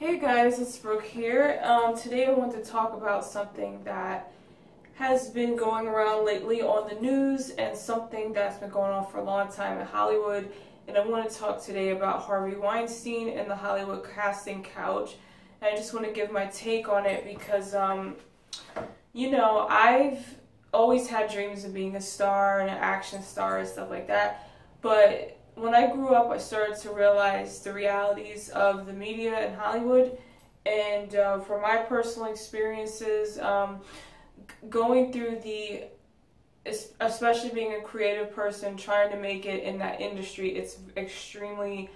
Hey guys, it's Brooke here. Today I want to talk about something that has been going around lately on the news and something that's been going on for a long time in Hollywood. And I want to talk today about Harvey Weinstein and the Hollywood casting couch. And I just want to give my take on it because, I've always had dreams of being a star and an action star and stuff like that. But when I grew up, I started to realize the realities of the media in Hollywood, and from my personal experiences, going through especially being a creative person, trying to make it in that industry, it's extremely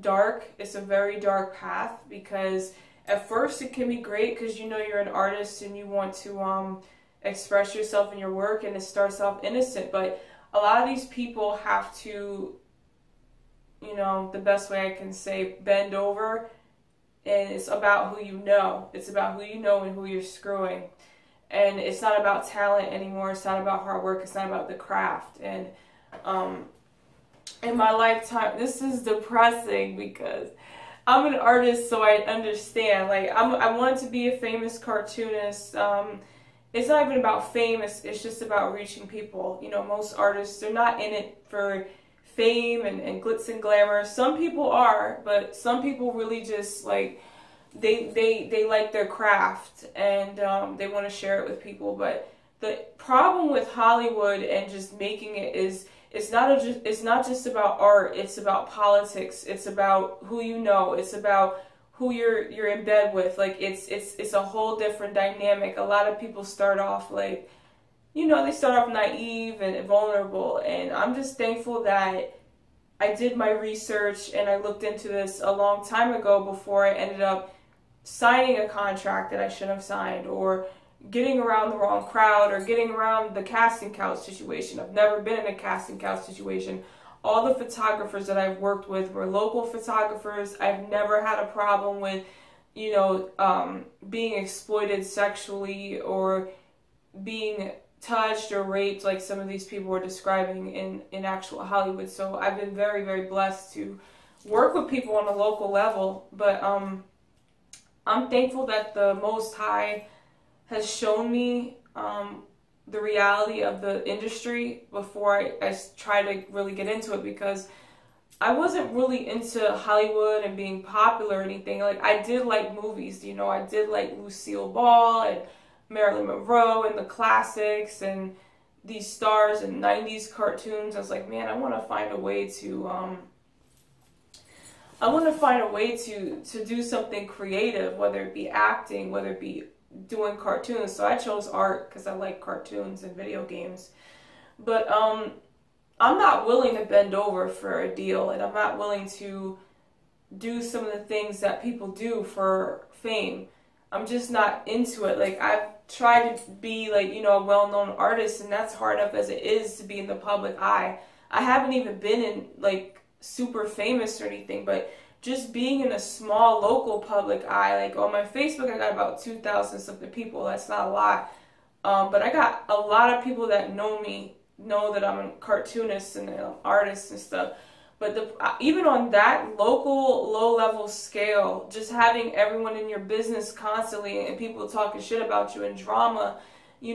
dark. It's a very dark path because at first it can be great because you're an artist and you want to express yourself in your work, and it starts off innocent, but a lot of these people have to, the best way I can say, bend over, and it's about who you know. It's about who you know and who you're screwing. And it's not about talent anymore. It's not about hard work. It's not about the craft. And in my lifetime, this is depressing because I'm an artist, so I understand. I wanted to be a famous cartoonist. It's not even about fame. It's just about reaching people. Most artists, they're not in it for fame and glitz and glamour. Some people are, but some people really just they like their craft and they want to share it with people. But the problem with Hollywood and just making it is it's not just about art. It's about politics. It's about who you know. It's about who you're in bed with. It's a whole different dynamic. A lot of people start off they start off naive and vulnerable, and I'm just thankful that I did my research and I looked into this a long time ago before I ended up signing a contract that I shouldn't have signed, or getting around the wrong crowd, or getting around the casting couch situation. I've never been in a casting couch situation. All the photographers that I've worked with were local photographers. I've never had a problem with, being exploited sexually or being touched or raped like some of these people were describing in actual Hollywood. So I've been very, very blessed to work with people on a local level. But I'm thankful that the Most High has shown me the reality of the industry before I try to really get into it, because I wasn't really into Hollywood and being popular or anything. I did like movies, I did like Lucille Ball and Marilyn Monroe and the classics and these stars and 90s cartoons. I was like, man, I want to find a way to do something creative, whether it be acting, whether it be doing cartoons. So I chose art because I like cartoons and video games. But I'm not willing to bend over for a deal, and I'm not willing to do some of the things that people do for fame. I'm just not into it. I've tried to be a well-known artist, and that's hard enough as it is to be in the public eye. I haven't even been in super famous or anything, but just being in a small local public eye, on my Facebook I got about 2,000 something people. That's not a lot, but I got a lot of people that know me, know that I'm a cartoonist and an artist and stuff. But even on that local, low-level scale, just having everyone in your business constantly and people talking shit about you and drama,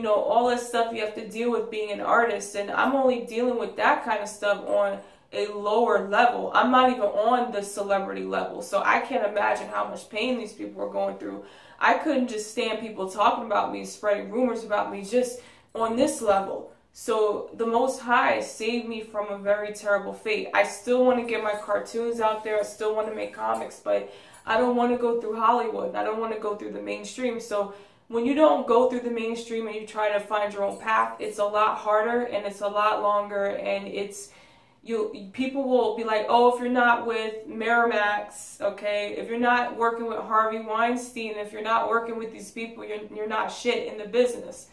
all this stuff you have to deal with being an artist. And I'm only dealing with that kind of stuff on a lower level. I'm not even on the celebrity level. So I can't imagine how much pain these people are going through. I couldn't just stand people talking about me, spreading rumors about me just on this level. So the Most High saved me from a very terrible fate. I still want to get my cartoons out there. I still want to make comics, but I don't want to go through Hollywood. I don't want to go through the mainstream. So when you don't go through the mainstream and you try to find your own path, it's a lot harder and it's a lot longer, and people will be like, oh, if you're not with Miramax, okay, if you're not working with Harvey Weinstein, if you're not working with these people, you're not shit in the business.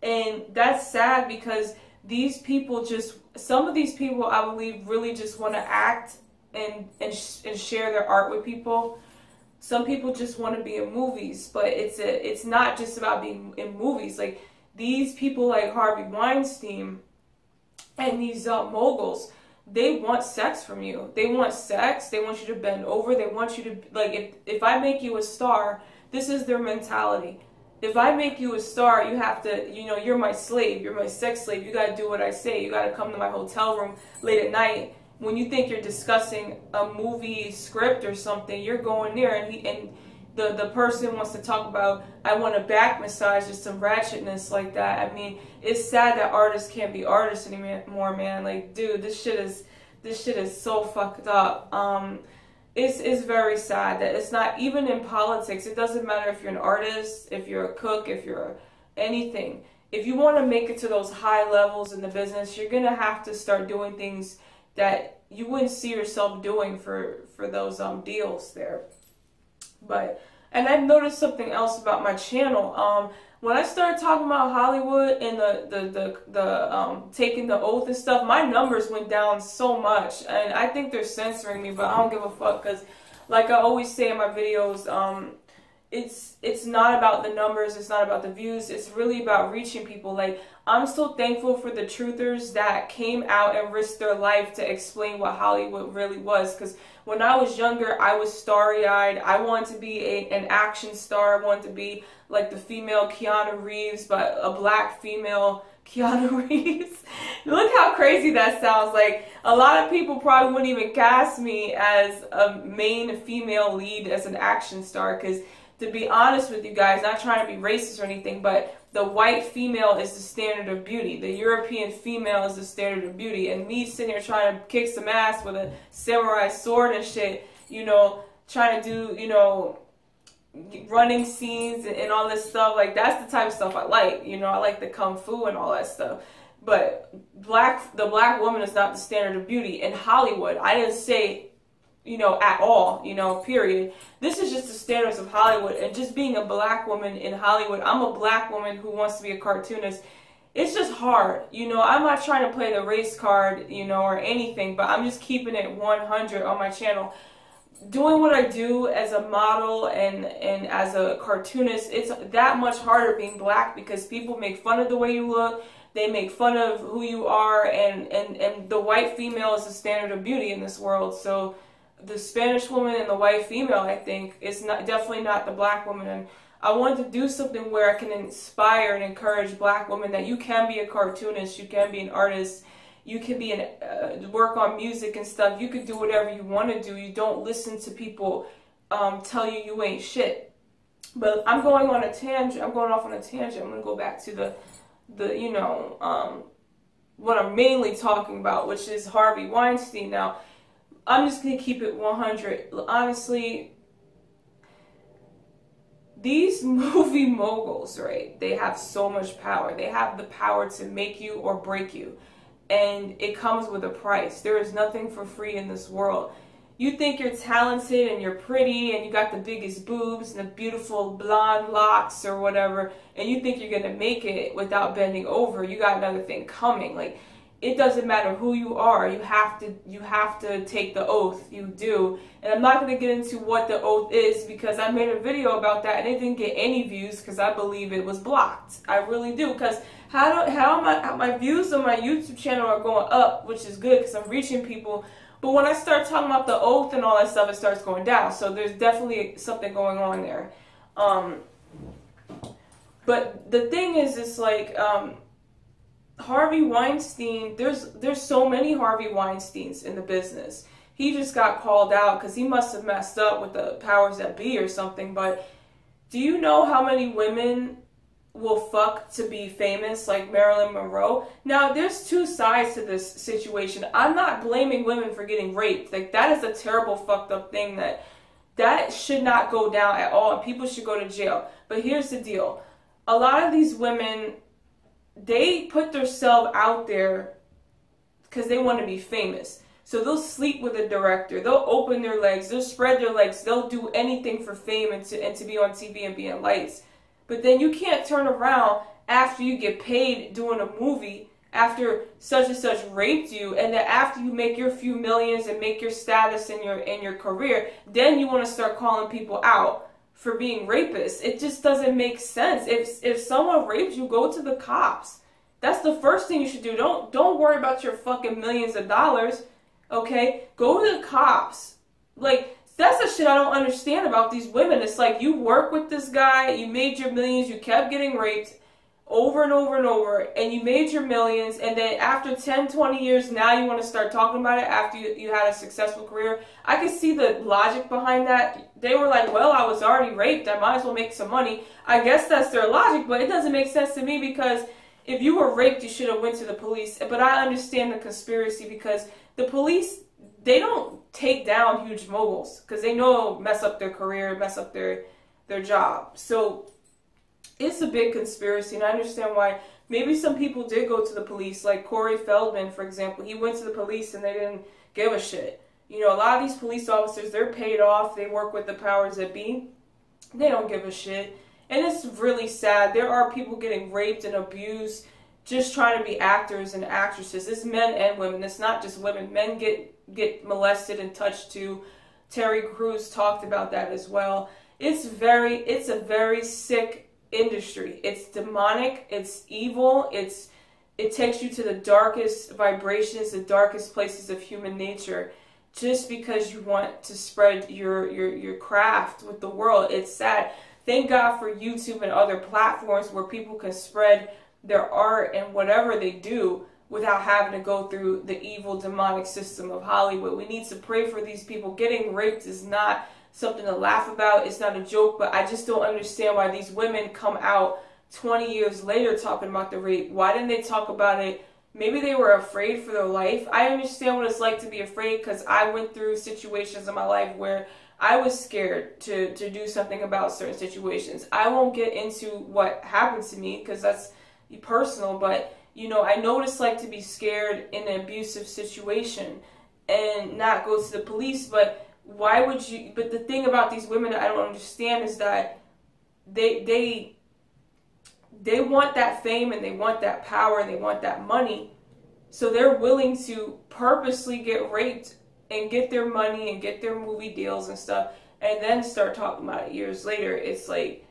And that's sad because some of these people, I believe, really just want to act and share their art with people. Some people just want to be in movies, but it's not just about being in movies. These people like Harvey Weinstein and these moguls, they want sex from you. They want sex. They want you to bend over. They want you to, like, if I make you a star, this is their mentality. If I make you a star, you have to, you know, you're my slave. You're my sex slave. You got to do what I say. You got to come to my hotel room late at night. When you think you're discussing a movie script or something, you're going there, and the person wants to talk about, I want a back massage or some ratchetness like that. I mean, it's sad that artists can't be artists anymore, man. Like, dude, this shit is so fucked up. It's very sad that it's not even in politics. It doesn't matter if you're an artist, if you're a cook, if you're anything. If you want to make it to those high levels in the business, you're gonna have to start doing things that you wouldn't see yourself doing for those deals there. And I've noticed something else about my channel. When I started talking about Hollywood and the taking the oath and stuff, my numbers went down so much, and I think they're censoring me, but I don't give a fuck, because like I always say in my videos, it's not about the numbers, it's not about the views, it's really about reaching people. Like, I'm so thankful for the truthers that came out and risked their life to explain what Hollywood really was, because when I was younger, I was starry-eyed. I wanted to be an action star. I wanted to be like the female Keanu Reeves, but a black female Keanu Reeves. Look how crazy that sounds. Like, a lot of people probably wouldn't even cast me as a main female lead as an action star, because to be honest with you guys, not trying to be racist or anything, but the white female is the standard of beauty. The European female is the standard of beauty. And me sitting here trying to kick some ass with a samurai sword and shit, you know, trying to do, you know, running scenes and all this stuff, like, that's the type of stuff I like. You know, I like the kung fu and all that stuff. But the black woman is not the standard of beauty in Hollywood. I didn't say, you know, at all, you know, period. This is just the standards of Hollywood, and just being a black woman in Hollywood. I'm a black woman who wants to be a cartoonist. It's just hard, you know. I'm not trying to play the race card, you know, or anything, but I'm just keeping it 100 on my channel. Doing what I do as a model and as a cartoonist, it's that much harder being black, because people make fun of the way you look. They make fun of who you are, and the white female is the standard of beauty in this world. So the Spanish woman and the white female, I think, is definitely not the black woman. And I wanted to do something where I can inspire and encourage black women that you can be a cartoonist, you can be an artist, you can be work on music and stuff. You can do whatever you want to do. You don't listen to people tell you ain't shit. But I'm going on a tangent. I'm going off on a tangent. I'm going to go back to the you know, what I'm mainly talking about, which is Harvey Weinstein. Now, I'm just going to keep it 100. Honestly, these movie moguls, right, they have so much power. They have the power to make you or break you. And it comes with a price. There is nothing for free in this world. You think you're talented and you're pretty and you got the biggest boobs and the beautiful blonde locks or whatever, and you think you're going to make it without bending over. You got another thing coming. Like, it doesn't matter who you are. You have to take the oath. You do. And I'm not going to get into what the oath is, because I made a video about that and it didn't get any views because I believe it was blocked. I really do. Because how my views on my YouTube channel are going up, which is good because I'm reaching people. But when I start talking about the oath and all that stuff, it starts going down. So there's definitely something going on there. But the thing is, it's like, Harvey Weinstein, there's so many Harvey Weinsteins in the business. He just got called out because he must have messed up with the powers that be or something. But do you know how many women will fuck to be famous, like Marilyn Monroe? Now, there's two sides to this situation. I'm not blaming women for getting raped. Like, that is a terrible fucked up thing that should not go down at all, and people should go to jail. But here's the deal. A lot of these women, they put themselves out there because they want to be famous. So they'll sleep with a director. They'll open their legs. They'll spread their legs. They'll do anything for fame and to be on TV and be in lights. But then you can't turn around after you get paid doing a movie, after such and such raped you, and then after you make your few millions and make your status in your career, then you want to start calling people out for being rapists. It just doesn't make sense. If someone rapes you, go to the cops. That's the first thing you should do. Don't worry about your fucking millions of dollars. Okay? Go to the cops. Like, that's the shit I don't understand about these women. It's like, you work with this guy, you made your millions, you kept getting raped over and over and over, and you made your millions, and then after 10, 20 years, now you want to start talking about it after you had a successful career. I can see the logic behind that. They were like, well, I was already raped, I might as well make some money. I guess that's their logic, but it doesn't make sense to me, because if you were raped, you should have went to the police. But I understand the conspiracy, because the police, they don't take down huge moguls, because they know it'll mess up their career, mess up their job. So it's a big conspiracy, and I understand why maybe some people did go to the police, like Corey Feldman, for example. He went to the police and they didn't give a shit. You know, a lot of these police officers, they're paid off, they work with the powers that be. They don't give a shit. And it's really sad. There are people getting raped and abused just trying to be actors and actresses. It's men and women. It's not just women. Men get molested and touched too. Terry Crews talked about that as well. It's a very sick industry. It's demonic, it's evil, it takes you to the darkest vibrations, the darkest places of human nature, just because you want to spread your craft with the world. It's sad. Thank God for YouTube and other platforms where people can spread their art and whatever they do without having to go through the evil demonic system of Hollywood. We need to pray for these people. Getting raped is not something to laugh about. It's not a joke, but I just don't understand why these women come out 20 years later talking about the rape. Why didn't they talk about it? Maybe they were afraid for their life. I understand what it's like to be afraid, because I went through situations in my life where I was scared to do something about certain situations. I won't get into what happened to me, because that's personal, but you know, I know what it's like to be scared in an abusive situation and not go to the police. But why would you? But the thing about these women that I don't understand is that they want that fame, and they want that power, and they want that money. So they're willing to purposely get raped and get their money and get their movie deals and stuff, and then start talking about it years later. It's like,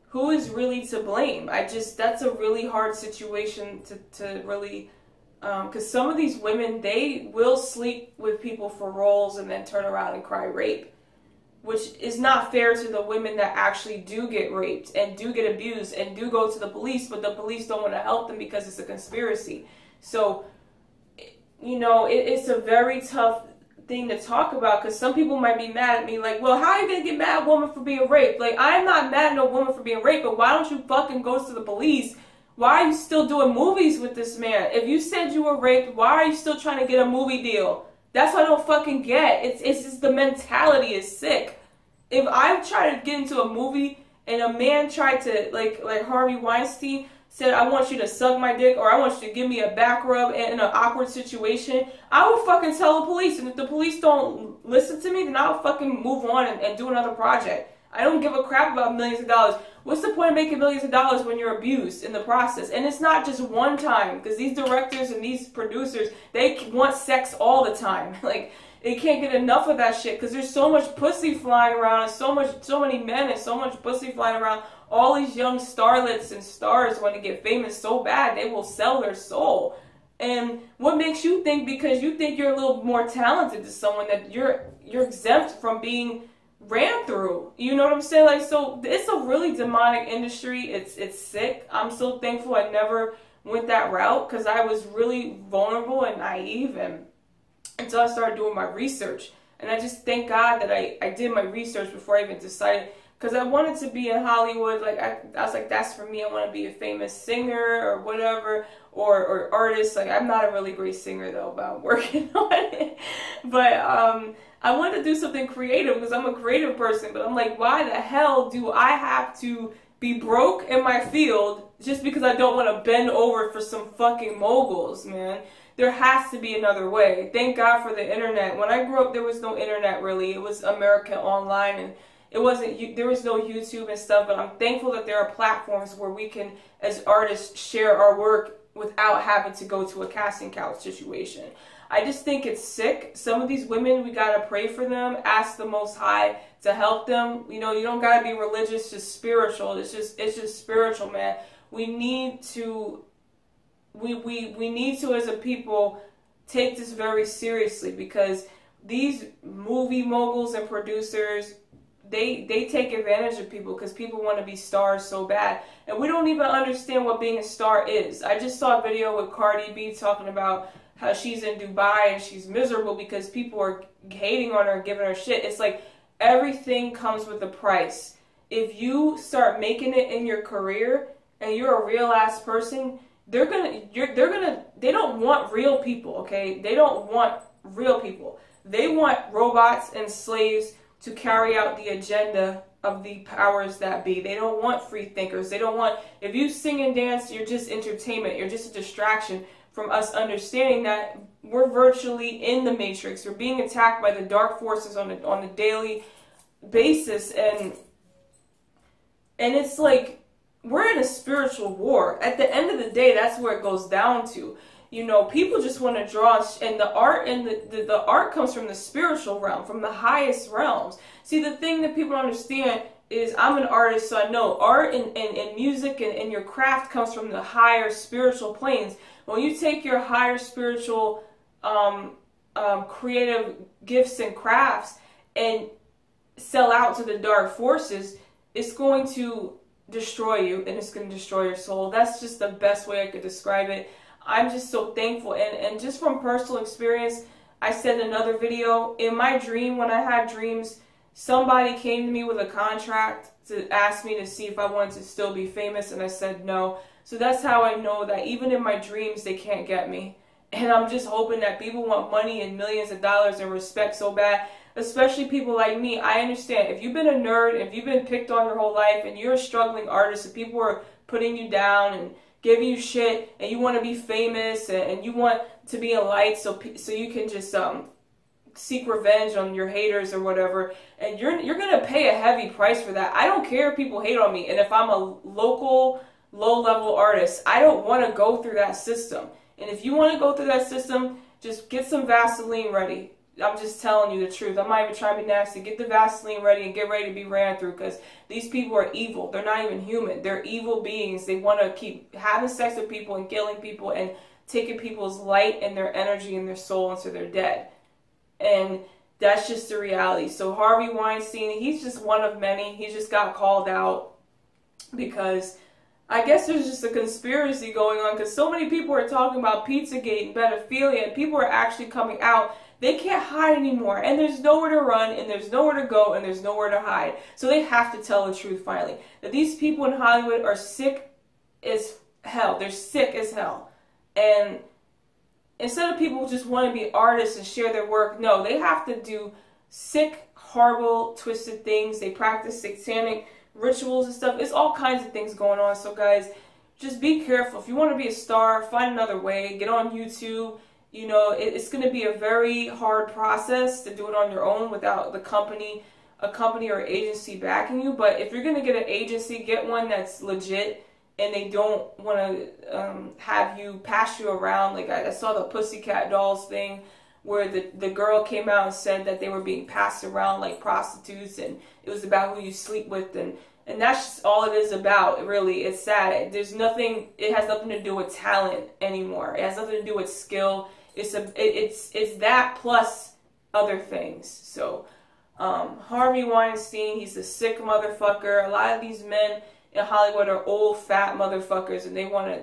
who is really to blame? That's a really hard situation to really. Because some of these women, they will sleep with people for roles and then turn around and cry rape, which is not fair to the women that actually do get raped and do get abused and do go to the police, but the police don't want to help them because it's a conspiracy. So, you know, it's a very tough thing to talk about, because some people might be mad at me like, well, how are you going to get mad at a woman for being raped? Like, I'm not mad at no woman for being raped, but why don't you fucking go to the police? Why are you still doing movies with this man? If you said you were raped, why are you still trying to get a movie deal? That's what I don't fucking get. It's just the mentality is sick. If I tried to get into a movie and a man tried to, like Harvey Weinstein said, I want you to suck my dick, or I want you to give me a back rub in an awkward situation, I will fucking tell the police. And if the police don't listen to me, then I'll fucking move on and do another project. I don't give a crap about millions of dollars. What's the point of making millions of dollars when you're abused in the process? And it's not just one time, because these directors and these producers, they want sex all the time. Like, they can't get enough of that shit, because there's so much pussy flying around, and so many men and so much pussy flying around. All these young starlets and stars want to get famous so bad, they will sell their soul. And what makes you think, because you think you're a little more talented to someone, that you're exempt from being ran through? You know what I'm saying? Like, so it's a really demonic industry. It's sick. I'm so thankful I never went that route, because I was really vulnerable and naive, and until I started doing my research. And I just thank God that I did my research before I even decided, because I wanted to be in Hollywood. Like, I was like, that's for me. I want to be a famous singer or whatever, or artist. Like, I'm not a really great singer though, but I'm working on it. But I wanted to do something creative, because I'm a creative person. But I'm like, why the hell do I have to be broke in my field just because I don't want to bend over for some fucking moguls, man? There has to be another way. Thank God for the internet. When I grew up, there was no internet really. It was American Online, and there was no YouTube and stuff. But I'm thankful that there are platforms where we can, as artists, share our work without having to go to a casting couch situation. I just think it's sick. Some of these women, we gotta pray for them, ask the Most High to help them. You know, you don't gotta be religious, just spiritual. It's just spiritual, man. We need to, we need to, as a people, take this very seriously, because these movie moguls and producers, they take advantage of people because people want to be stars so bad. And we don't even understand what being a star is. I just saw a video with Cardi B talking about how she's in Dubai and she's miserable because people are hating on her and giving her shit. It's like everything comes with a price. If you start making it in your career and you're a real ass person, they don't want real people, okay? They don't want real people. They want robots and slaves to carry out the agenda of the powers that be. They don't want free thinkers. They don't want, if you sing and dance, you're just entertainment. You're just a distraction from us understanding that we're virtually in the matrix. We're being attacked by the dark forces on a daily basis, and it's like we're in a spiritual war. At the end of the day, that's where it goes down to. You know, people just want to draw, and the art the art comes from the spiritual realm, from the highest realms. See, the thing that people don't understand is I'm an artist, so I know art and music and your craft comes from the higher spiritual planes. When you take your higher spiritual creative gifts and crafts and sell out to the dark forces, it's going to destroy you, and it's going to destroy your soul. That's just the best way I could describe it. I'm just so thankful, and just from personal experience, I said in another video, in my dream, when I had dreams, somebody came to me with a contract to ask me to see if I wanted to still be famous, and I said no. So that's how I know that even in my dreams, they can't get me. And I'm just hoping that people want money and millions of dollars and respect so bad, especially people like me. I understand, if you've been a nerd, if you've been picked on your whole life, and you're a struggling artist, and people are putting you down and giving you shit, and you want to be famous, and you want to be a light so you can just seek revenge on your haters or whatever, and you're gonna pay a heavy price for that. I don't care if people hate on me, and if I'm a local low-level artist, I don't want to go through that system. And if you want to go through that system, just get some Vaseline ready. I'm just telling you the truth. I'm not even trying to be nasty. Get the Vaseline ready and get ready to be ran through, because these people are evil. They're not even human. They're evil beings. They want to keep having sex with people and killing people and taking people's light and their energy and their soul until they're dead. And that's just the reality. So Harvey Weinstein, he's just one of many. He just got called out because I guess there's just a conspiracy going on, because so many people are talking about Pizzagate and pedophilia, and people are actually coming out. They can't hide anymore, and there's nowhere to run, and there's nowhere to go, and there's nowhere to hide. So they have to tell the truth finally. That these people in Hollywood are sick as hell. They're sick as hell. And instead of people who just want to be artists and share their work, no, they have to do sick, horrible, twisted things. They practice satanic rituals and stuff. It's all kinds of things going on. So guys, just be careful. If you want to be a star, find another way. Get on YouTube. You know, it's going to be a very hard process to do it on your own without a company or agency backing you. But if you're going to get an agency, get one that's legit, and they don't want to have you pass you around. Like I saw the Pussycat Dolls thing where the girl came out and said that they were being passed around like prostitutes, and it was about who you sleep with, and that's just all it is about, really. It's sad. There's nothing, it has nothing to do with talent anymore. It has nothing to do with skill. It's that plus other things. So Harvey Weinstein, he's a sick motherfucker. A lot of these men in Hollywood are old fat motherfuckers, and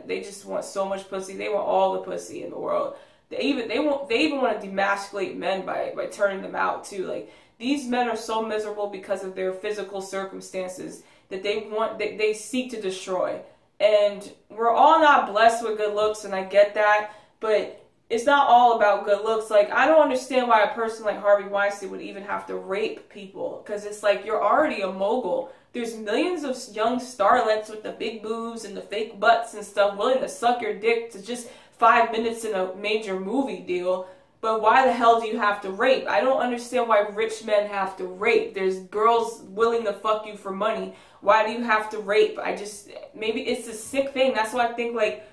they just want so much pussy. They want all the pussy in the world. They even want to demasculate men by turning them out too. Like, these men are so miserable because of their physical circumstances that they seek to destroy. And we're all not blessed with good looks, and I get that, but it's not all about good looks. Like, I don't understand why a person like Harvey Weinstein would even have to rape people, because it's like, you're already a mogul. There's millions of young starlets with the big boobs and the fake butts and stuff willing to suck your dick to just 5 minutes in a major movie deal. But why the hell do you have to rape? I don't understand why rich men have to rape. There's girls willing to fuck you for money. Why do you have to rape? Maybe it's a sick thing. That's why I think, like,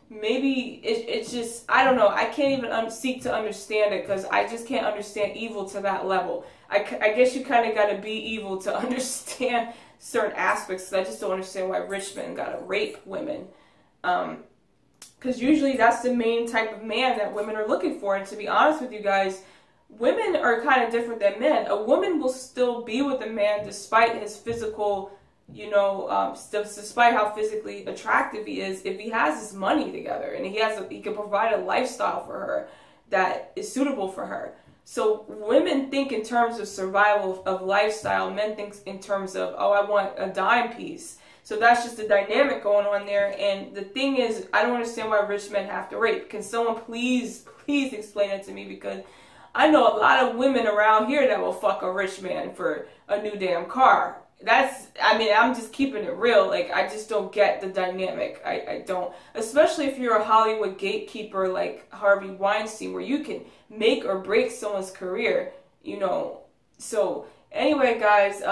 maybe it's just, I don't know. I can't even seek to understand it, because I just can't understand evil to that level. I guess you kind of got to be evil to understand certain aspects. I just don't understand why rich men got to rape women. Because Because usually that's the main type of man that women are looking for. And to be honest with you guys, women are kind of different than men. A woman will still be with a man despite his physical, you know, despite how physically attractive he is, if he has his money together and he can provide a lifestyle for her that is suitable for her. So women think in terms of survival of lifestyle. Men think in terms of, oh, I want a dime piece. So that's just the dynamic going on there. And the thing is, I don't understand why rich men have to rape. Can someone please explain it to me? Because I know a lot of women around here that will fuck a rich man for a new damn car. I'm just keeping it real. Like, I just don't get the dynamic. I don't. Especially if you're a Hollywood gatekeeper like Harvey Weinstein, where you can make or break someone's career, you know. So, anyway, guys,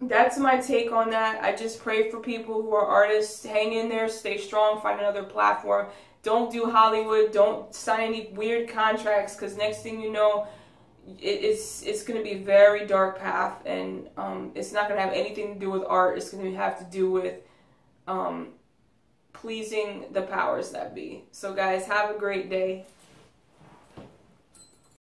that's my take on that. I just pray for people who are artists. Hang in there, stay strong, find another platform. Don't do Hollywood. Don't sign any weird contracts, because next thing you know, it's going to be a very dark path, and it's not going to have anything to do with art. It's going to have to do with pleasing the powers that be. So guys, have a great day.